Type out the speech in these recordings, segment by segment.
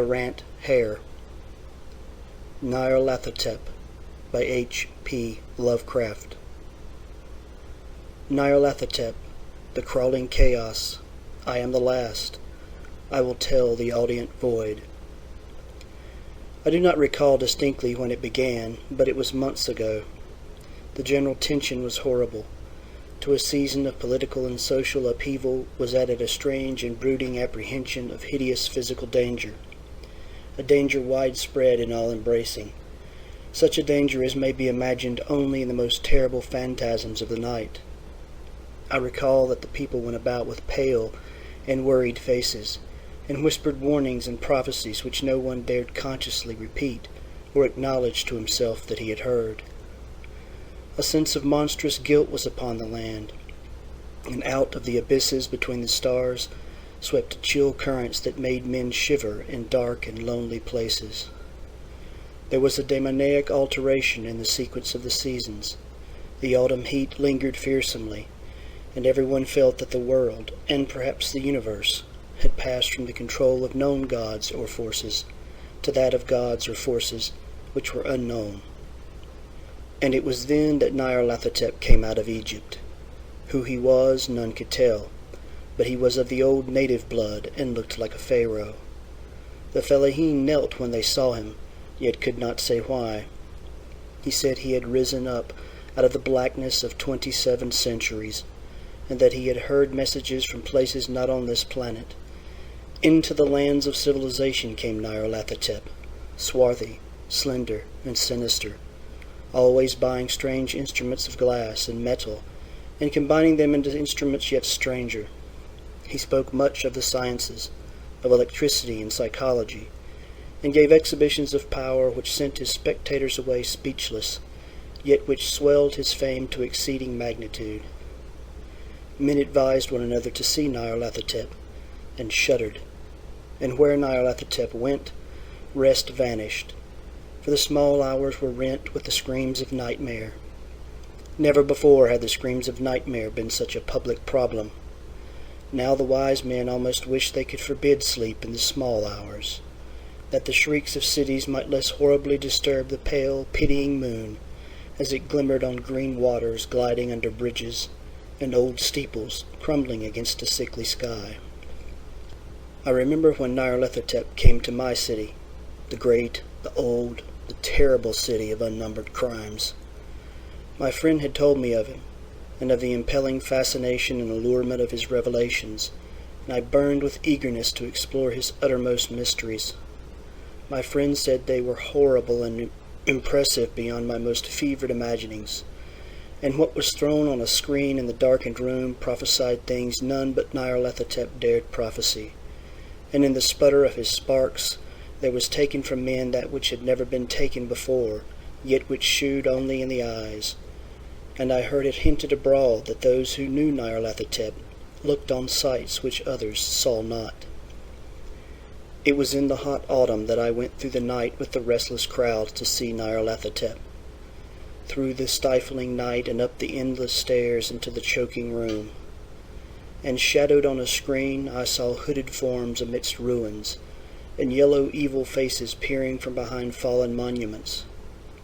Rant Hare. Nyarlathotep by HP Lovecraft. Nyarlathotep, the crawling chaos, I am the last, I will tell the audient void. I do not recall distinctly when it began, but it was months ago. The general tension was horrible. To a season of political and social upheaval was added a strange and brooding apprehension of hideous physical danger, a danger widespread and all-embracing, such a danger as may be imagined only in the most terrible phantasms of the night. I recall that the people went about with pale and worried faces, and whispered warnings and prophecies which no one dared consciously repeat or acknowledge to himself that he had heard. A sense of monstrous guilt was upon the land, and out of the abysses between the stars swept chill currents that made men shiver in dark and lonely places. There was a demoniac alteration in the sequence of the seasons. The autumn heat lingered fearsomely, and everyone felt that the world, and perhaps the universe, had passed from the control of known gods or forces to that of gods or forces which were unknown. And it was then that Nyarlathotep came out of Egypt. Who he was, none could tell, but he was of the old native blood and looked like a pharaoh. The fellaheen knelt when they saw him, yet could not say why. He said he had risen up out of the blackness of 27 centuries, and that he had heard messages from places not on this planet. Into the lands of civilization came Nyarlathotep, swarthy, slender, and sinister, always buying strange instruments of glass and metal, and combining them into instruments yet stranger. He spoke much of the sciences, of electricity and psychology, and gave exhibitions of power which sent his spectators away speechless, yet which swelled his fame to exceeding magnitude. Men advised one another to see Nyarlathotep, and shuddered, and where Nyarlathotep went, rest vanished, for the small hours were rent with the screams of nightmare. Never before had the screams of nightmare been such a public problem. Now the wise men almost wished they could forbid sleep in the small hours, that the shrieks of cities might less horribly disturb the pale, pitying moon as it glimmered on green waters gliding under bridges and old steeples crumbling against a sickly sky. I remember when Nyarlathotep came to my city, the great, the old, the terrible city of unnumbered crimes. My friend had told me of him, and of the impelling fascination and allurement of his revelations, and I burned with eagerness to explore his uttermost mysteries. My friend said they were horrible and impressive beyond my most fevered imaginings, and what was thrown on a screen in the darkened room prophesied things none but Nyarlathotep dared prophesy, and in the sputter of his sparks there was taken from men that which had never been taken before, yet which shewed only in the eyes. And I heard it hinted abroad that those who knew Nyarlathotep looked on sights which others saw not. It was in the hot autumn that I went through the night with the restless crowd to see Nyarlathotep. Through the stifling night and up the endless stairs into the choking room. And shadowed on a screen I saw hooded forms amidst ruins, and yellow evil faces peering from behind fallen monuments.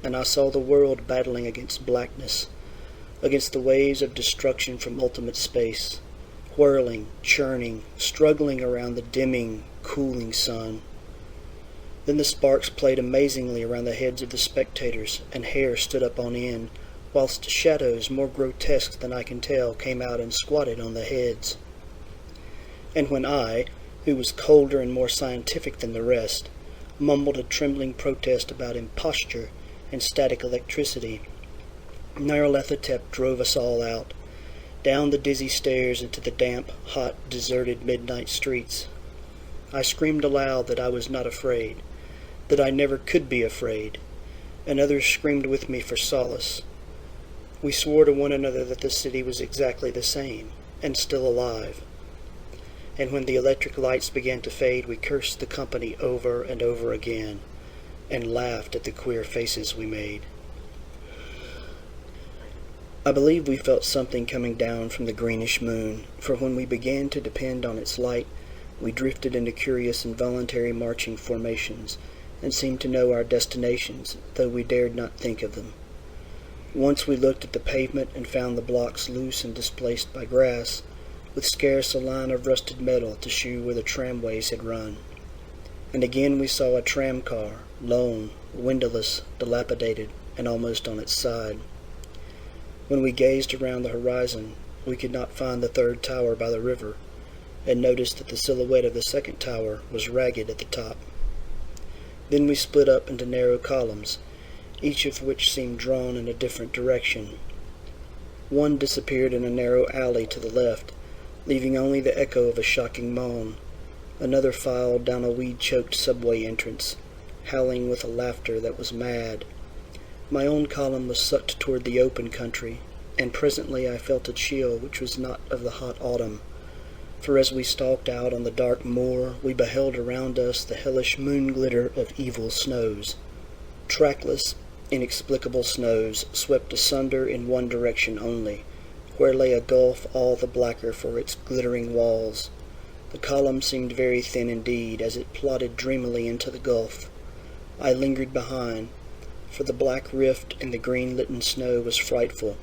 And I saw the world battling against blackness, against the waves of destruction from ultimate space, whirling, churning, struggling around the dimming, cooling sun. Then the sparks played amazingly around the heads of the spectators, and hair stood up on end, whilst shadows more grotesque than I can tell came out and squatted on the heads. And when I, who was colder and more scientific than the rest, mumbled a trembling protest about imposture and static electricity, Nyarlathotep drove us all out, down the dizzy stairs into the damp, hot, deserted midnight streets. I screamed aloud that I was not afraid, that I never could be afraid, and others screamed with me for solace. We swore to one another that the city was exactly the same, and still alive. And when the electric lights began to fade, we cursed the company over and over again, and laughed at the queer faces we made. I believe we felt something coming down from the greenish moon, for when we began to depend on its light, we drifted into curious involuntary marching formations, and seemed to know our destinations, though we dared not think of them. Once we looked at the pavement and found the blocks loose and displaced by grass, with scarce a line of rusted metal to shew where the tramways had run. And again we saw a tram-car, lone, windowless, dilapidated, and almost on its side. When we gazed around the horizon, we could not find the third tower by the river, and noticed that the silhouette of the second tower was ragged at the top. Then we split up into narrow columns, each of which seemed drawn in a different direction. One disappeared in a narrow alley to the left, leaving only the echo of a shocking moan. Another filed down a weed-choked subway entrance, howling with a laughter that was mad. My own column was sucked toward the open country, and presently I felt a chill which was not of the hot autumn, for as we stalked out on the dark moor, we beheld around us the hellish moon-glitter of evil snows. Trackless, inexplicable snows swept asunder in one direction only, where lay a gulf all the blacker for its glittering walls. The column seemed very thin indeed as it plodded dreamily into the gulf. I lingered behind, for the black rift in the green-litten snow was frightful,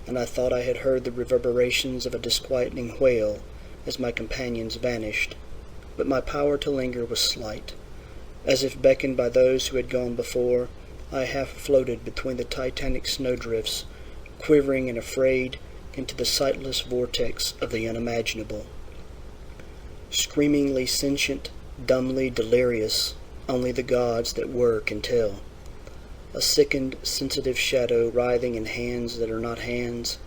and I thought I had heard the reverberations of a disquieting wail as my companions vanished. But my power to linger was slight. As if beckoned by those who had gone before, I half floated between the titanic snowdrifts, quivering and afraid into the sightless vortex of the unimaginable. Screamingly sentient, dumbly delirious, only the gods that were can tell. A sickened, sensitive shadow writhing in hands that are not hands,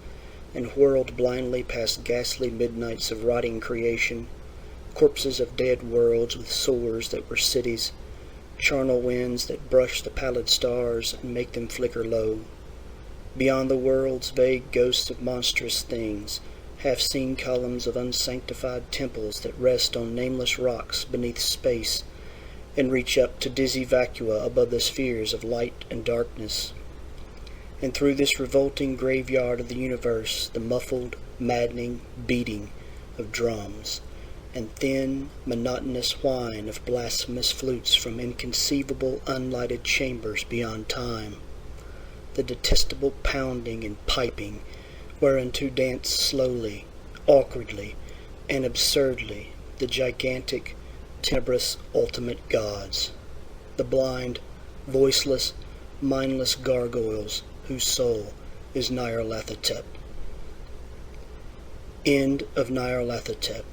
and whirled blindly past ghastly midnights of rotting creation, corpses of dead worlds with sores that were cities, charnel winds that brush the pallid stars and make them flicker low. Beyond the worlds, vague ghosts of monstrous things, half-seen columns of unsanctified temples that rest on nameless rocks beneath space, and reach up to dizzy vacua above the spheres of light and darkness. And through this revolting graveyard of the universe, the muffled, maddening beating of drums, and thin, monotonous whine of blasphemous flutes from inconceivable, unlighted chambers beyond time. The detestable pounding and piping, whereunto dance slowly, awkwardly, and absurdly the gigantic, tenebrous ultimate gods, the blind, voiceless, mindless gargoyles whose soul is Nyarlathotep. End of Nyarlathotep.